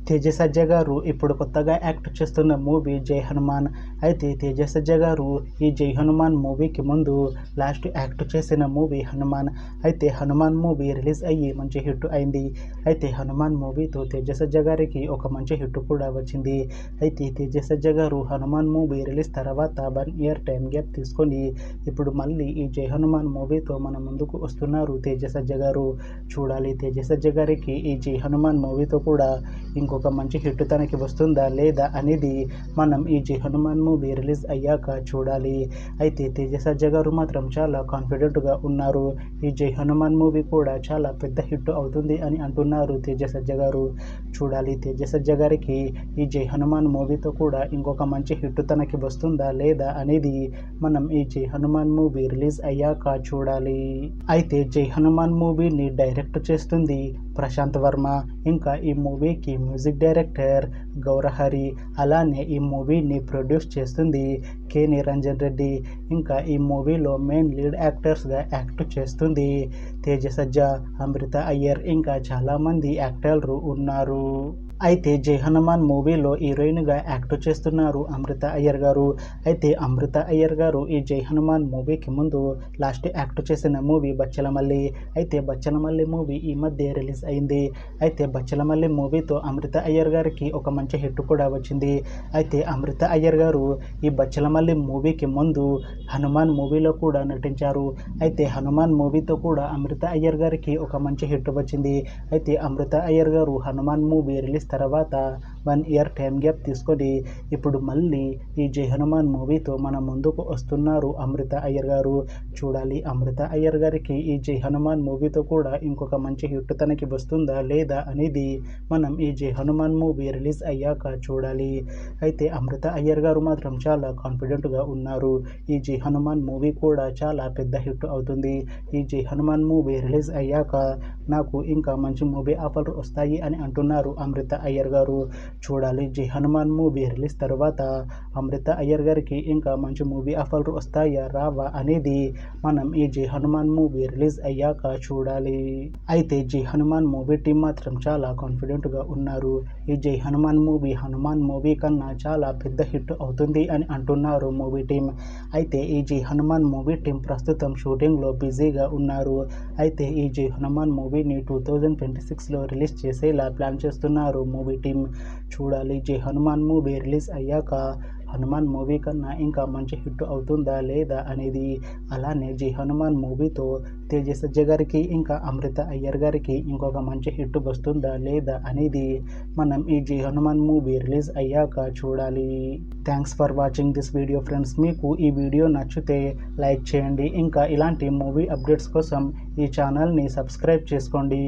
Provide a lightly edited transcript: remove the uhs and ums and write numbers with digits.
తేజ సజ్జ గారు ఇప్పుడు కొత్తగా యాక్ట్ చేస్తున్న మూవీ జై హనుమాన్. అయితే తేజ సజ్జ గారు ఈ జై హనుమాన్ మూవీకి ముందు లాస్ట్ యాక్ట్ చేసిన మూవీ హనుమాన్. అయితే హనుమాన్ మూవీ రిలీజ్ అయ్యి మంచి హిట్ అయింది. అయితే హనుమాన్ మూవీతో తేజ సజ్జ గారికి ఒక మంచి హిట్ కూడా వచ్చింది. అయితే తేజ సజ్జ గారు హనుమాన్ మూవీ రిలీజ్ తర్వాత 1 ఇయర్ టైం గ్యాప్ తీసుకొని ఇప్పుడు మళ్ళీ ఈ జై హనుమాన్ మూవీతో మన ముందుకు వస్తున్నారు తేజ సజ్జ గారు. చూడాలి తేజ సజ్జ గారికి ఈ జై హనుమాన్ మూవీతో కూడా ఇంకొక మంచి హిట్ తనకి వస్తుందా లేదా అనేది మనం ఈ జై హనుమాన్ మూవీ రిలీజ్ అయ్యాక చూడాలి. అయితే తేజ సజ్జ గారు మాత్రం చాలా కాన్ఫిడెంట్గా ఉన్నారు. ఈ జై హనుమాన్ మూవీ కూడా చాలా పెద్ద హిట్ అవుతుంది అని అంటున్నారు తేజ సజ్జ గారు. చూడాలి తేజ సజ్జ గారికి ఈ జై హనుమాన్ మూవీతో కూడా ఇంకొక మంచి హిట్ తనకి వస్తుందా లేదా అనేది మనం ఈ జై హనుమాన్ మూవీ రిలీజ్ అయ్యాక చూడాలి. అయితే జై హనుమాన్ మూవీని డైరెక్ట్ చేస్తుంది ప్రశాంత్ వర్మ. ఇంకా ఈ మూవీకి మ్యూజిక్ డైరెక్టర్ గౌరహరి. అలానే ఈ మూవీని ప్రొడ్యూస్ చేస్తుంది కె నిరంజన్ రెడ్డి. ఇంకా ఈ మూవీలో మెయిన్ లీడ్ యాక్టర్స్గా యాక్ట్ చేస్తుంది తేజ సజ్జ, అమృత అయ్యర్, ఇంకా చాలామంది యాక్టర్లు ఉన్నారు. అయితే జై హనుమాన్ మూవీలో హీరోయిన్గా యాక్ట్ చేస్తున్నారు అమృత అయ్యర్ గారు. అయితే అమృత అయ్యర్ గారు ఈ జై హనుమాన్ మూవీకి ముందు లాస్ట్ యాక్ట్ చేసిన మూవీ బచ్చలమల్లి. అయితే బచ్చలమల్లి మూవీ ఈ మధ్య రిలీజ్ అయింది. అయితే బచ్చలమల్లి మూవీతో అమృత అయ్యర్ గారికి ఒక మంచి హిట్ కూడా వచ్చింది. అయితే అమృత అయ్యర్ గారు ఈ బచ్చలమల్లి మూవీకి ముందు హనుమాన్ మూవీలో కూడా నటించారు. అయితే హనుమాన్ మూవీతో కూడా అమృత అయ్యర్ గారికి ఒక మంచి హిట్ వచ్చింది. అయితే అమృత అయ్యర్ గారు హనుమాన్ మూవీ రిలీజ్ తర్వాత 1 ఇయర్ టైం గ్యాప్ తీసుకొని ఇప్పుడు మళ్ళీ ఈ జై హనుమాన్ మూవీతో మన ముందుకు వస్తున్నారు అమృత అయ్యర్ గారు. చూడాలి అమృత అయ్యర్ గారికి ఈ జై హనుమాన్ మూవీతో కూడా ఇంకొక మంచి హిట్ తనకి వస్తుందా లేదా అనేది మనం ఈ జై హనుమాన్ మూవీ రిలీజ్ అయ్యాక చూడాలి. అయితే అమృత అయ్యర్ గారు మాత్రం చాలా కాన్ఫిడెంట్గా ఉన్నారు. ఈ జై హనుమాన్ మూవీ కూడా చాలా పెద్ద హిట్ అవుతుంది. ఈ జై హనుమాన్ మూవీ రిలీజ్ అయ్యాక నాకు ఇంకా మంచి మూవీ ఆఫర్లు వస్తాయి అని అంటున్నారు అమృత అయ్యర్ గారు. చూడాలి జై హనుమాన్ మూవీ రిలీజ్ తర్వాత అమృత అయ్యర్ గారికి ఇంకా మంచి మూవీ ఆఫర్లు వస్తాయా రావా అనేది మనం ఈ జై హనుమాన్ మూవీ రిలీజ్ అయ్యాక చూడాలి. అయితే జై హనుమాన్ మూవీ టీం మాత్రం చాలా కాన్ఫిడెంట్గా ఉన్నారు. ఈ జై హనుమాన్ మూవీ కన్నా చాలా పెద్ద హిట్ అవుతుంది అని అంటున్నారు మూవీ టీం. అయితే ఈ జై హనుమాన్ మూవీ టీం ప్రస్తుతం షూటింగ్లో బిజీగా ఉన్నారు. అయితే ఈ జై హనుమాన్ మూవీని 2026లో రిలీజ్ చేసేలా ప్లాన్ చేస్తున్నారు మూవీ టీం. చూడాలి జై హనుమాన్ మూవీ రిలీజ్ అయ్యాక హనుమాన్ మూవీ కన్నా ఇంకా మంచి హిట్ అవుతుందా లేదా అనేది. అలానే జై హనుమాన్ మూవీతో తేజ సజ్జ గారికి ఇంకా అమృత అయ్యర్ గారికి ఇంకొక మంచి హిట్ వస్తుందా లేదా అనేది మనం ఈ జై హనుమాన్ మూవీ రిలీజ్ అయ్యాక చూడాలి. Thanks for watching this video friends. మీకు ఈ వీడియో నచ్చితే లైక్ చేయండి. ఇంకా ఇలాంటి మూవీ అప్డేట్స్ కోసం ఈ ఛానల్ని సబ్స్క్రైబ్ చేసుకోండి.